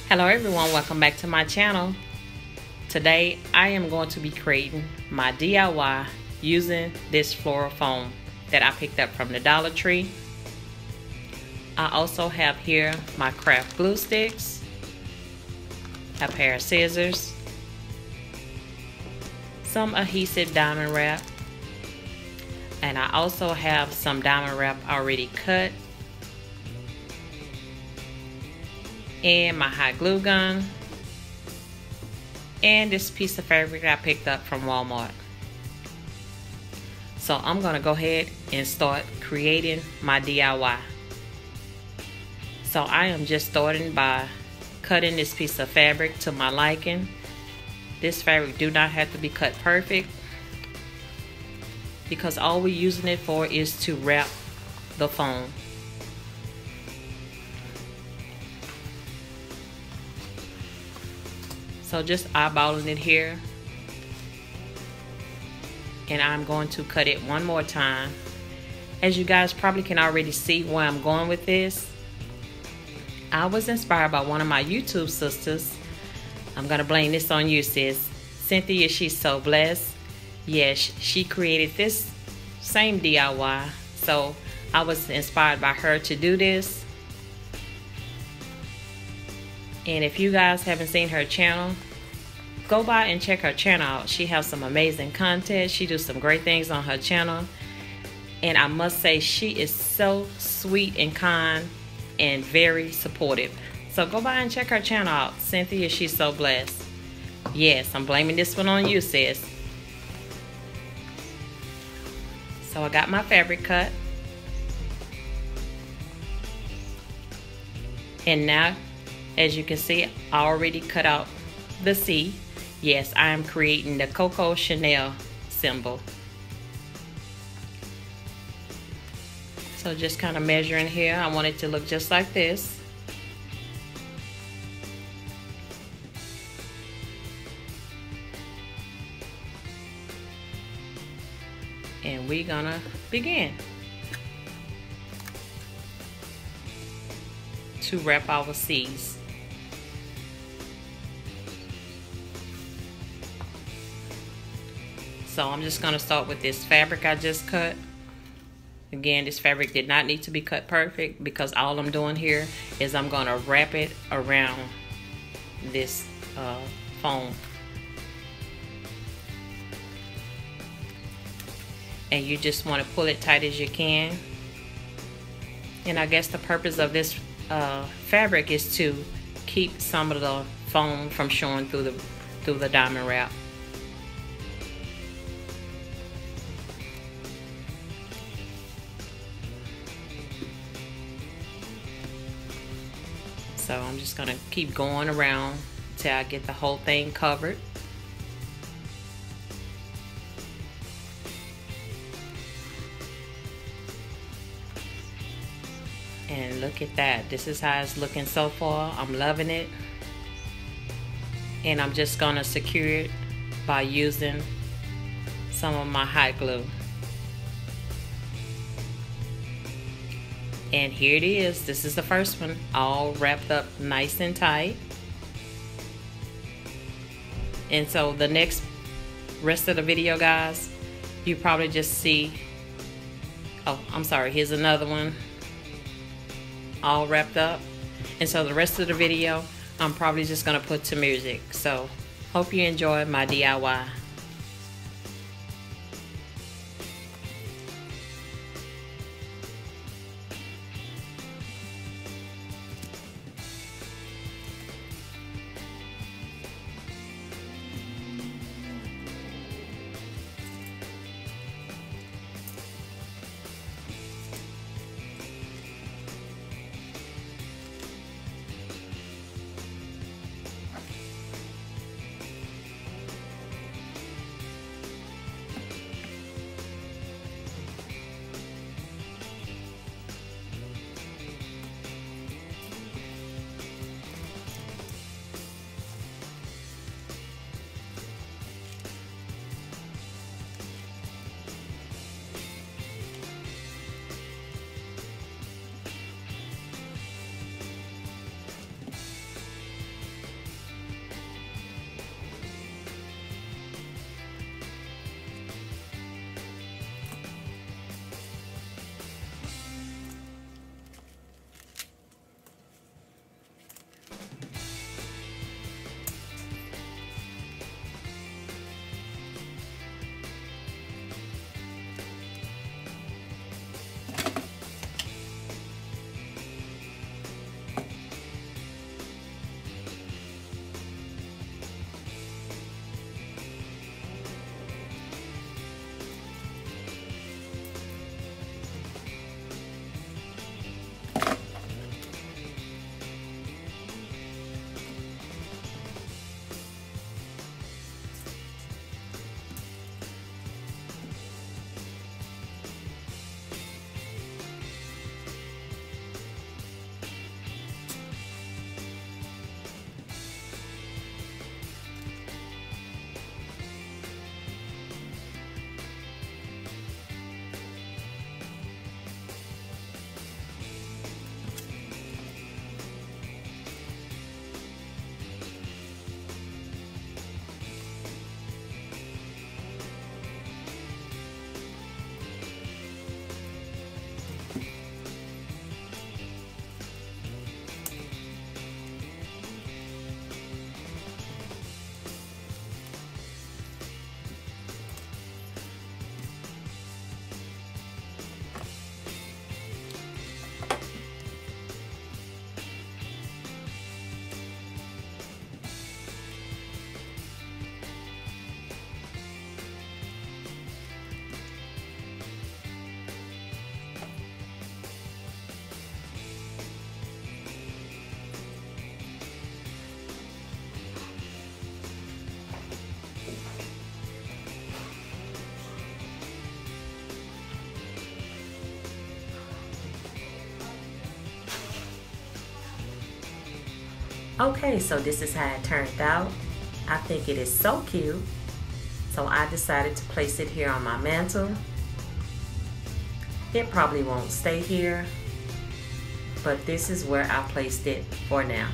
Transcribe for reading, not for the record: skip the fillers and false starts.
Hello everyone, welcome back to my channel. Today I am going to be creating my DIY using this floral foam that I picked up from the Dollar Tree. I also have here my craft glue sticks, a pair of scissors, some adhesive diamond wrap, and I also have some diamond wrap already cut, and my hot glue gun, and this piece of fabric I picked up from Walmart. So I'm gonna go ahead and start creating my DIY. So I am just starting by cutting this piece of fabric to my liking. This fabric do not have to be cut perfect, because all we're using it for is to wrap the foam. So just eyeballing it here, and I'm going to cut it one more time. As you guys probably can already see where I'm going with this, I was inspired by one of my YouTube sisters. I'm gonna blame this on you, sis. Cynthia, she's so blessed. Yes, she created this same DIY, so I was inspired by her to do this. And if you guys haven't seen her channel, go by and check her channel out. She has some amazing content. She does some great things on her channel. And I must say, she is so sweet and kind and very supportive. So go by and check her channel out. Cynthia, she's so blessed. Yes, I'm blaming this one on you, sis. So I got my fabric cut. And now, as you can see, I already cut out the C. Yes, I am creating the CoCo Channel symbol. So just kind of measuring here. I want it to look just like this. And we're gonna begin to wrap our C's. So I'm just gonna start with this fabric I just cut. Again, this fabric did not need to be cut perfect, because all I'm doing here is I'm gonna wrap it around this foam. And you just want to pull it tight as you can. And I guess the purpose of this fabric is to keep some of the foam from showing through the diamond wrap. So I'm just gonna keep going around till I get the whole thing covered. And look at that. This is how it's looking so far. I'm loving it. And I'm just gonna secure it by using some of my hot glue. And here it is. This is the first one, all wrapped up nice and tight. And so the next rest of the video, guys, you probably just see, oh, I'm sorry, here's another one, all wrapped up. And so the rest of the video, I'm probably just gonna put to music. So hope you enjoy my DIY. Okay, so this is how it turned out. I think it is so cute. So I decided to place it here on my mantle. It probably won't stay here, but this is where I placed it for now.